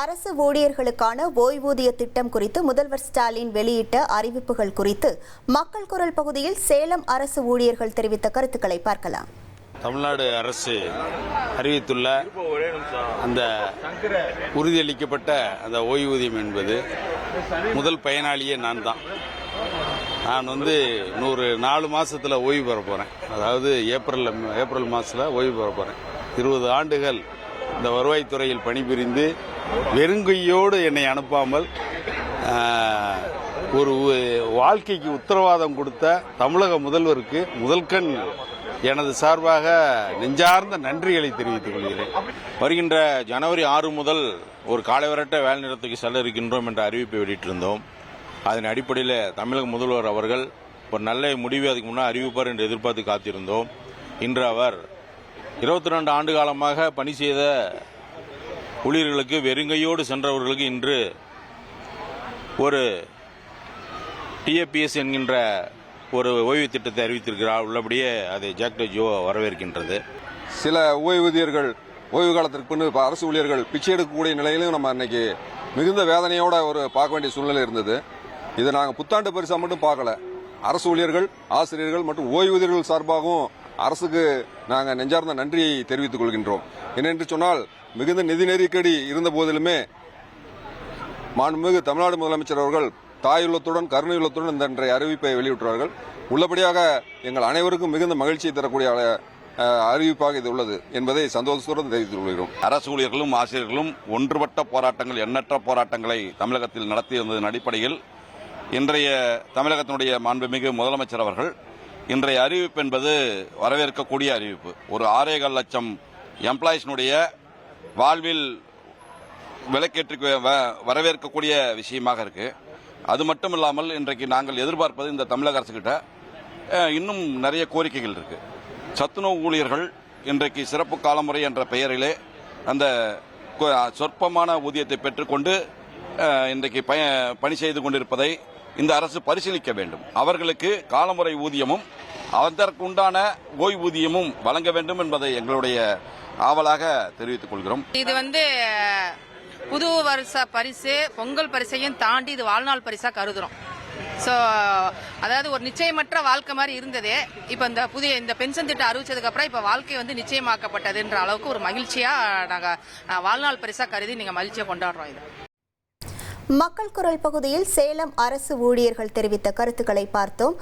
அரசு ஊழியர்களுக்கான ஓய்வூதிய திட்டம் குறித்து முதல்வர் ஸ்டாலின் வெளியிட்ட அறிவிப்புகள் குறித்து மக்கள் குரல் பகுதியில் சேலம் அரசு ஊழியர்கள் தெரிவித்த கருத்துக்களை பார்க்கலாம். தமிழ்நாடு அரசு அறிவித்துள்ள அந்த உறுதியளிக்கப்பட்ட அந்த ஓய்வூதியம் என்பது முதல் பயனாளியே நான் தான். நான் 4 மாசத்துல ஓய்வு பெற போறேன். அதாவது ஏப்ரல் மாசத்துல ஓய்வு பெற போறேன். 20 ஆண்டுகள் இந்த வருவாய்த்துறையில் பணிபுரிந்து வெறுங்கையோடு என்னை அனுப்பாமல் ஒரு வாழ்க்கைக்கு உத்தரவாதம் கொடுத்த தமிழக முதல்வருக்கு முதல்கண் எனது சார்பாக நெஞ்சார்ந்த நன்றிகளை தெரிவித்துக் கொள்கிறேன். வருகின்ற ஜனவரி 6 முதல் ஒரு காலைவரட்ட வேலை நிறுத்தத்துக்கு செல்ல இருக்கின்றோம் என்ற அறிவிப்பை வெளியிட்டிருந்தோம். அதன் அடிப்படையில் தமிழக முதல்வர் அவர்கள் ஒரு நல்ல முடிவை அதுக்கு முன்னால் அறிவிப்பார் என்று எதிர்பார்த்து காத்திருந்தோம். இன்று அவர் 22 ஆண்டு காலமாக பணி செய்த ஊழியர்களுக்கு வெறுங்கையோடு சென்றவர்களுக்கு இன்று ஒரு டிஏபிஎஸ் என்கின்ற ஒரு ஓய்வு திட்டத்தை அறிவித்திருக்கிறார். உள்ளபடியே அதை ஜாக்டோ வரவேற்கின்றது. சில ஓய்வூதியர்கள் ஓய்வு காலத்திற்கு பின்பு அரசு ஊழியர்கள் பிச்சை எடுக்கக்கூடிய நிலையிலும் நம்ம அன்னைக்கு மிகுந்த வேதனையோட பார்க்க வேண்டிய சூழ்நிலை இருந்தது. இதை நாங்கள் புத்தாண்டு பரிசா மட்டும் பார்க்கல, அரசு ஊழியர்கள், ஆசிரியர்கள் மற்றும் ஓய்வூதியர்கள் சார்பாகவும் அரசுக்கு நாங்கள் நெஞ்சார்ந்த நன்றியை தெரிவித்துக் கொள்கின்றோம். என்னென்று சொன்னால், மிகுந்த நிதி நெருக்கடி இருந்த போதிலுமே மாண்புமிகு தமிழ்நாடு முதலமைச்சர் அவர்கள் தாயுள்ளத்துடன் கருணையுள்ளத்துடன் இந்த அறிவிப்பை வெளியிட்டார்கள். உள்ளபடியாக எங்கள் அனைவருக்கும் மிகுந்த மகிழ்ச்சியை தரக்கூடிய அறிவிப்பாக இது உள்ளது என்பதை சந்தோஷத்துடன் தெரிவித்துக் கொள்கிறோம். அரசு ஊழியர்களும் ஆசிரியர்களும் ஒன்றுபட்ட போராட்டங்கள், எண்ணற்ற போராட்டங்களை தமிழகத்தில் நடத்தியிருந்ததன் அடிப்படையில் இன்றைய தமிழகத்தினுடைய மாண்புமிகு முதலமைச்சர் அவர்கள் இன்றைய அறிவிப்பு என்பது வரவேற்கக்கூடிய அறிவிப்பு. ஒரு 6.25 லட்சம் எம்ப்ளாயிஸ்னுடைய வாழ்வில் விலக்கேற்றி வரவேற்கக்கூடிய விஷயமாக இருக்கு. அது மட்டும் இல்லாமல் இன்றைக்கு நாங்கள் எதிர்பார்ப்பது இந்த தமிழக அரசுகிட்ட இன்னும் நிறைய கோரிக்கைகள் இருக்கு. சத்துணவு ஊழியர்கள் இன்றைக்கு சிறப்பு காலமுறை என்ற பெயரிலே அந்த சொற்பமான ஊதியத்தை பெற்றுக்கொண்டு இன்றைக்கு பணி செய்து கொண்டிருப்பதை இந்த அரசு பரிசீலிக்க வேண்டும். அவர்களுக்கு காலமுறை ஊதியமும் அதற்குண்டான ஓய்வூதியமும் வழங்க வேண்டும் என்பதை எங்களுடைய ஆவலாக தெரிவித்துக் கொள்கிறோம். இது புது வருஷ பரிசு, பொங்கல் பரிசையும் தாண்டி இது வாழ்நாள் பரிசா கருதுறோம். ஸோ அதாவது ஒரு நிச்சயமற்ற வாழ்க்கை மாதிரி இருந்தது. இப்போ இந்த பென்ஷன் திட்டம் அறிவிச்சதுக்கு அப்புறம் இப்போ வாழ்க்கை நிச்சயமாக்கப்பட்டதுன்ற அளவுக்கு ஒரு மகிழ்ச்சியா நாங்கள் வாழ்நாள் பரிசா கருதி நீங்க மகிழ்ச்சியா கொண்டாடுறோம். இது மக்கள் குரல் பகுதியில் சேலம் அரசு ஊழியர்கள் தெரிவித்த கருத்துக்களை பார்த்தோம்.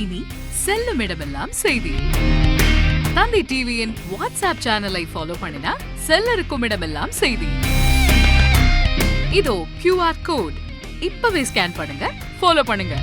இனி செல்லும் இடமெல்லாம் செய்தி. தந்தி டிவியின் வாட்ஸ்அப் சேனலை ஃபாலோ பண்ணினா செல்ல இருக்கும் இடமெல்லாம் செய்தி. இதோ QR கோட் இப்பவே ஸ்கேன் பண்ணுங்க, ஃபாலோ பண்ணுங்க.